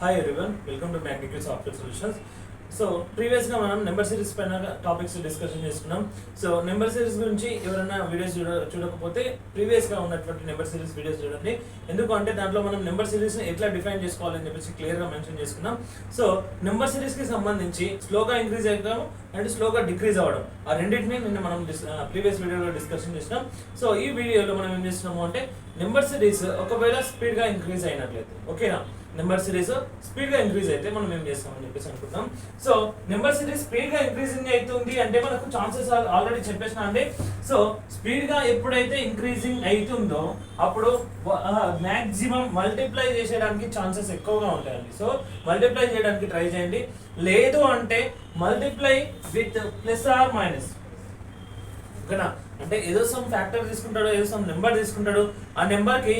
Hi everyone, welcome to Magneq Software Solutions. So ప్రీవియస్గా మనం number series పైన topics discussion చేసుకున్నాం. సో నెంబర్ సిరీస్ గురించి ఎవరైనా వీడియోస్ చూడకపోతే ప్రీవియస్గా ఉన్నటువంటి నెంబర్ సిరీస్ వీడియోస్ చూడండి. ఎందుకంటే దాంట్లో మనం నెంబర్ సిరీస్ని ఎట్లా డిఫైన్ చేసుకోవాలని చెప్పేసి క్లియర్గా మెన్షన్ చేసుకున్నాం. సో నెంబర్ సిరీస్కి సంబంధించి స్లోగా ఇంక్రీజ్ అవ్వడం అండ్ స్లోగా డిక్రీజ్ అవ్వడం ఆ రెండింటిని నిన్న మనం ప్రీవియస్ వీడియోలో డిస్కషన్ చేసినాం. సో ఈ వీడియోలో మనం ఏం చేస్తున్నాము అంటే నెంబర్ సిరీస్ ఒకవేళ స్పీడ్గా ఇంక్రీజ్ అయినట్లయితే, ఓకేనా, నెంబర్ సిరీస్ స్పీడ్ గా ఇంక్రీజ్ అయితే మనం ఏం చేస్తామని చెప్పేసి అనుకుంటాం. సో నెంబర్ సిరీస్ స్పీడ్ గా ఇంక్రీజింగ్ అవుతుంది అంటే మనకు ఛాన్సెస్ ఆల్రెడీ చెప్పేసిన అండి. సో స్పీడ్ గా ఎప్పుడైతే ఇంక్రీజింగ్ అవుతుందో అప్పుడు మాక్సిమం మల్టిప్లై చేసేయడానికి ఛాన్సెస్ ఎక్కువగా ఉంటాయండి. సో మల్టిప్లై చేయడానికి ట్రై చేయండి. లేదు అంటే multiply with plus or minus, ఓకేనా. అంటే ఏదో సమ్ ఫ్యాక్టర్ తీసుకుంటాడు, ఏదో సమ్ నెంబర్ తీసుకుంటాడు, ఆ నెంబర్కి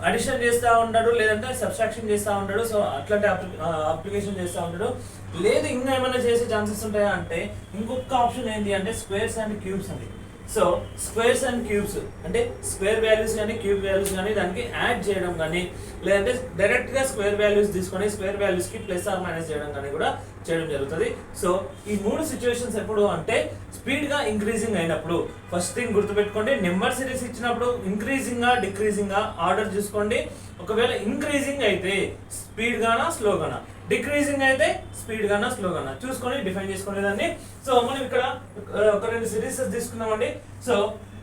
అడిషన్ చేస్తూ ఉంటాడు, లేదంటే సబ్స్ట్రాక్షన్ చేస్తూ ఉంటాడు. సో అట్లాంటి అప్లికేషన్ చేస్తూ ఉంటాడు. లేదు ఇంకా ఏమైనా చేసే ఛాన్సెస్ ఉంటాయా అంటే ఇంకొక ఆప్షన్ ఏంటి అంటే స్క్వేర్స్ అండ్ క్యూబ్స్ అండి. సో స్క్వేర్స్ అండ్ క్యూబ్స్ అంటే స్క్వేర్ వాల్యూస్ కానీ క్యూబ్ వాల్యూస్ కానీ దానికి యాడ్ చేయడం కానీ, లేదంటే డైరెక్ట్గా స్క్వేర్ వాల్యూస్ తీసుకొని స్క్వేర్ వాల్యూస్కి ప్లస్ ఆర్ మైనస్ చేయడం కానీ కూడా చేయడం జరుగుతుంది. సో ఈ మూడు సిచ్యువేషన్స్ ఎప్పుడు అంటే స్పీడ్గా ఇంక్రీజింగ్ అయినప్పుడు. ఫస్ట్ థింగ్ గుర్తుపెట్టుకోండి, నెంబర్ సిరీస్ ఇచ్చినప్పుడు ఇంక్రీజింగా డిక్రీజింగా ఆర్డర్ చూసుకోండి. ఒకవేళ ఇంక్రీజింగ్ అయితే స్పీడ్ గానా స్లోగానా, డిక్రీజింగ్ అయితే స్పీడ్ గానా స్లోగానా చూసుకొని డిఫైన్ చేసుకునే దాన్ని. సో మనం ఇక్కడ ఒక రెండు సిరీస్ తీసుకున్నామండి. సో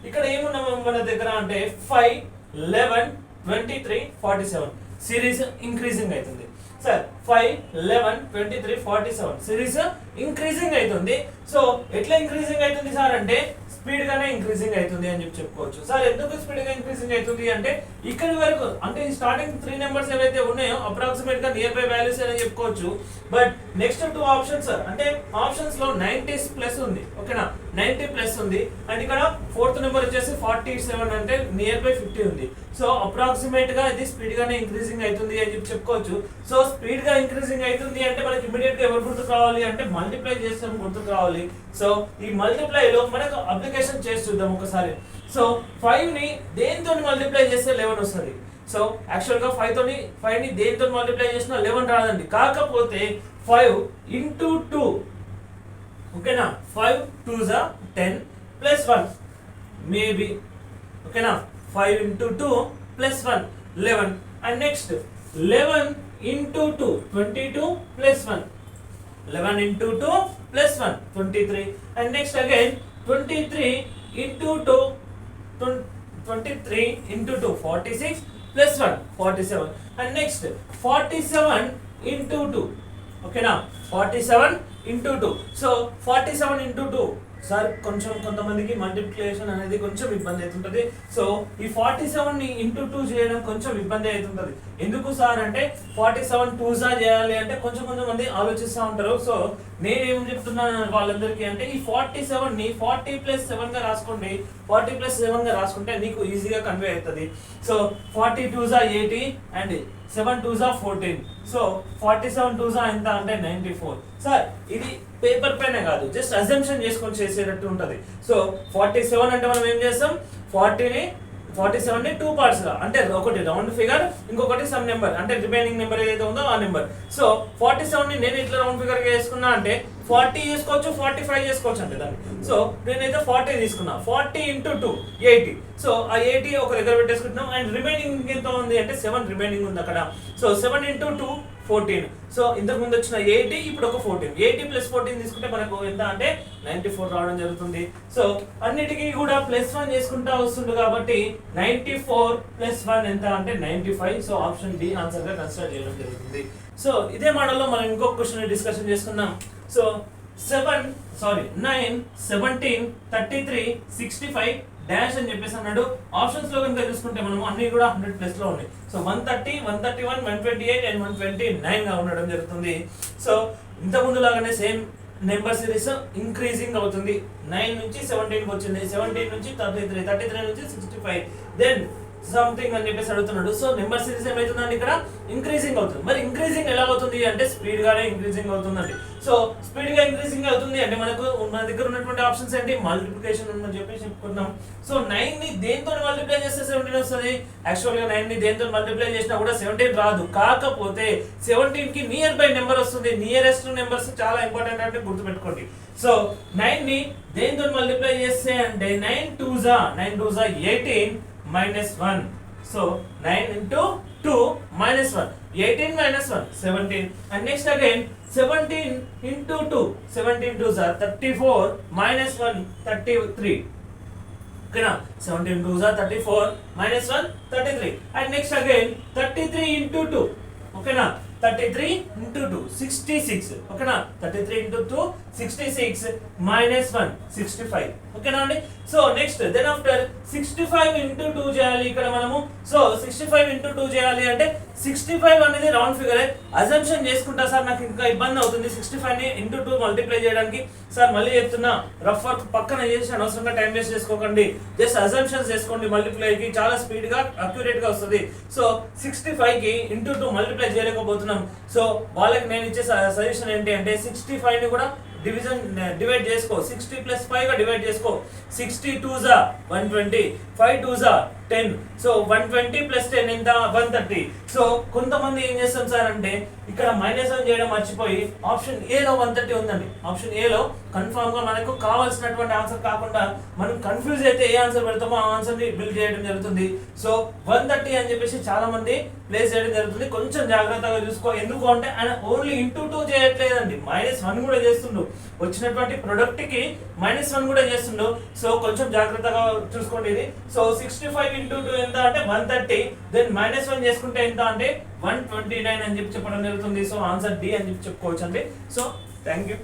ఇక్కడ ఏమున్నాము మన దగ్గర అంటే 5, 11, 23, 47 సిరీస్ ఇంక్రీజింగ్ అవుతుంది. సార్ 5, 11, 23, 47 సిరీస్ ఇంక్రీజింగ్ అవుతుంది. సో ఎట్లా ఇంక్రీజింగ్ అవుతుంది సార్ అంటే స్పీడ్ గానే ఇంక్రీజింగ్ అవుతుంది అని చెప్పి చెప్పుకోవచ్చు. సార్ ఎందుకు స్పీడ్ గా ఇంక్రీజింగ్ అవుతుంది అంటే ఇక్కడి వరకు అంటే స్టార్టింగ్ 3 నెంబర్స్ ఏవైతే ఉన్నాయో అప్రాక్సిమేట్ గా నియర్ బై వాల్యూస్ అని చెప్పుకోవచ్చు. బట్ నెక్స్ట్ 2 ఆప్షన్స్ అంటే ఆప్షన్స్ లో 90s ప్లస్ ఉంది, ఓకేనా, 90 ప్లస్ ఉంది. అండ్ ఇక్కడ 4th నెంబర్ వచ్చేసి 47 అంటే నియర్ బై 50 ఉంది. సో అప్రాక్సిమేట్ గా ఇది స్పీడ్ గానే ఇంక్రీజింగ్ అవుతుంది అని చెప్పి చెప్పుకోవచ్చు. సో స్పీడ్ గా ఇంక్రీజింగ్ అవుతుంది అంటే మనకి ఇమీడియట్ గా ఎవరు గుర్తుకు రావాలి అంటే మల్టిప్లై చేస్తాం గుర్తుకు రావాలి. సో ఈ మల్టిప్లై లో మనకు అప్లికేషన్ చేసి చూద్దాం ఒకసారి. సో 5 ని దేంతో మల్టిప్లై చేస్తే 11 వస్తుంది. సో యాక్చువల్ గా 5 ని దేంతో మల్టిప్లై చేసినా 11 రాదండి. కాకపోతే 5 into 2, ఓకేనా, 5 2s are 10 plus 1 మేబీ, ఓకేనా, 5 into 2 plus 1 11. And next 11 into 2 22 plus 1 11 into 2 plus 1 23. And next again 23 into 2 23 into 2 46 plus 1 47. And next 47 into 2, okay na, 47 into 2. So 47 into 2 sir కొంచెం కొంతమందికి మల్టిప్లికేషన్ అనేది కొంచెం ఇబ్బంది అవుతుంటుంది. సో ఈ 47 ని ఇంటూ 2 చేయడం కొంచెం ఇబ్బంది అవుతుంటుంది. ఎందుకు సార్ అంటే 47 2s చేయాలి అంటే కొంచెం మంది ఆలోచిస్తూ ఉంటారు. సో నేనేం చెప్తున్నాను వాళ్ళందరికీ అంటే ఈ 47 ని 40 + 7 గా రాసుకోండి. 40 + 7 గా రాసుకుంటే నీకు ఈజీగా కన్వే అవుతుంది. So 40 2s 80 and 7 2s 14. So 47 2s ఎంత అంటే 94. సార్ ఇది పేపర్ పైన కాదు, జస్ట్ అజంప్షన్ చేసుకొని చేసేటట్టు ఉంటుంది. సో 47 అంటే మనం ఏం చేస్తాం, 47 ని 2 పార్ట్స్ గా అంటే ఒకటి రౌండ్ ఫిగర్, ఇంకొకటి సమ్ నెంబర్ అంటే రిమైనింగ్ నెంబర్ ఏదైతే ఉందో ఆ నెంబర్. సో 47 ని నేను ఇట్లా రౌండ్ ఫిగర్ గా వేసుకున్నా అంటే 40 చేసుకోవచ్చు, 45 చేసుకోవచ్చు అంటే దాన్ని. సో నేనైతే 40 తీసుకున్నా. 40 into 2 80. సో ఆ 80 ఒక దగ్గర పెట్టేసుకుంటున్నాం. అండ్ రిమైనింగ్ ఎంత ఉంది అంటే 7 రిమైనింగ్ ఉంది అక్కడ. So 7 into 2 14. సో ఇంతకు ముందు వచ్చిన 80 ఇప్పుడు ఒక 14. 80 + 14 తీసుకుంటే మనకు ఎంత అంటే 94 రావడం జరుగుతుంది. సో అన్నిటికీ కూడా +1 చేసుకుంటా వస్తుంది కాబట్టి 94 + 1 ఎంత అంటే 95. సో ఆప్షన్ డి ఆన్సర్ గా కన్సిడర్ చేయడం జరుగుతుంది. సో ఇదే మోడల్లో మనం ఇంకొక క్వశ్చన్ డిస్కషన్ చేసుకుందాం. సో 9 17 33 65 డాష్ అని చెప్పేసి అన్నాడు. ఆప్షన్స్ లో కనుక చూసుకుంటే మనం అన్ని కూడా 100+ లో ఉన్నాయి. సో 130 131 128 అండ్ 129 గా ఉండడం జరుగుతుంది. సో ఇంత ముందు లాగానే సేమ్ నెంబర్ సిరీస్ ఇంక్రీజింగ్ అవుతుంది. 9 నుంచి 17 కి వచ్చింది, 17 నుంచి 33 నుంచి 65, దెన్ సంథింగ్ అని చెప్పేసి అడుగుతున్నాడు. సో నెంబర్ సిరీస్ ఏమవుతుందండి ఇక్కడ ఇంక్రీజింగ్ అవుతుంది. మరి ఇంక్రీజింగ్ ఎలా అవుతుంది అంటే స్పీడ్ గానే ఇంక్రీజింగ్ అవుతుందండి. సో స్పీడ్ గా ఇంక్రీజింగ్ అవుతుంది అంటే మనకు మన దగ్గర ఉన్నటువంటి ఆప్షన్స్ ఏంటి, మల్టిప్లికేషన్ ఉందని చెప్పేసి చెప్పుకున్నాం. సో 9 ని దేంతో మల్టిప్లై చేస్తే 17 వస్తుంది. యాక్చువల్ గా 9 ని దేంతో మల్టిప్లై చేసినా కూడా 17 రాదు. కాకపోతే 17 కి నియర్ బై నెంబర్ వస్తుంది. నియరెస్ట్ నెంబర్స్ చాలా ఇంపార్టెంట్ అంటే గుర్తుపెట్టుకోండి. సో 9 ని దేంతో మల్టిప్లై చేస్తే అంటే 9 2s 18 minus 1. So 9 into 2 minus 1. 18 minus 1 17. And next again 17 into 2. 17 2s are 34 minus 1 33. Okay now 17 2s are 34 minus 1 33. And next again 33 into 2. Okay now 33 into 2 66. Okay na 33 into 2 66 minus 1 65. Okay na andi. So next then after 65 into 2 చేయాలి ఇక్కడ మనము. So 65 into 2 చేయాలి అంటే 65 అనేది round figure. Assumption చేసుకుంటా sir నాకు ఇంకా ఇబ్బంది అవుతుంది 65 ని into 2 మల్టిప్లై చేయడానికి. సార్ మళ్ళీ చెప్తున్నా రఫ్ వర్క్ పక్కన చేసి అనవసరంగా టైం వేస్ట్ చేసుకోకండి. జస్ట్ అజంప్షన్స్ చేసుకోండి మల్టిప్లై కి, చాలా స్పీడ్ గా అక్యురేట్ గా వస్తుంది. సో 65 కి into 2 మల్టిప్లై చేయలేకపోతున్నాం. సో వాళ్ళకి నేను ఇచ్చే సజెషన్ ఏంటి అంటే 65 ని కూడా డివైడ్ చేసుకో. 60 ప్లస్ 5 గా డివైడ్ చేసుకో. 60 2s 120, 5 2s 10. సో 120 ప్లస్ 10 ఎంత 130. సో కొంతమంది ఏం చేస్తాం సార్ అంటే ఇక్కడ -1 చేయడం మర్చిపోయి ఆప్షన్ ఏ లో 130 ఉందండి. ఆప్షన్ ఏ లో కన్ఫర్మ్ గా మనకు కావాల్సినటువంటి ఆన్సర్ కాకుండా మనం కన్ఫ్యూజ్ అయితే ఏ ఆన్సర్ పెడతామో ఆ ఆన్సర్ ని బిల్డ్ చేయడం జరుగుతుంది. సో 130 అని చెప్పేసి చాలా మంది ప్లేస్ చేయడం జరుగుతుంది. కొంచెం జాగ్రత్తగా చూసుకో. ఎందుకు అంటే ఆయన ఓన్లీ ఇంటూ 2 చేయట్లేదండి, -1 కూడా చేస్తుండు. వచ్చినటువంటి ప్రొడక్ట్ కి -1 కూడా చేస్తుండు. సో కొంచెం జాగ్రత్తగా చూసుకోండి ఇది. సో 65 into 2 ఎంత అంటే 130. దెన్ -1 చేసుకుంటే ఎంత అంటే 129 అని చెప్పి చెప్పడం జరుగుతుంది. సో ఆన్సర్ డి అని చెప్పి చెప్పుకోవచ్చు అండి. So thank you.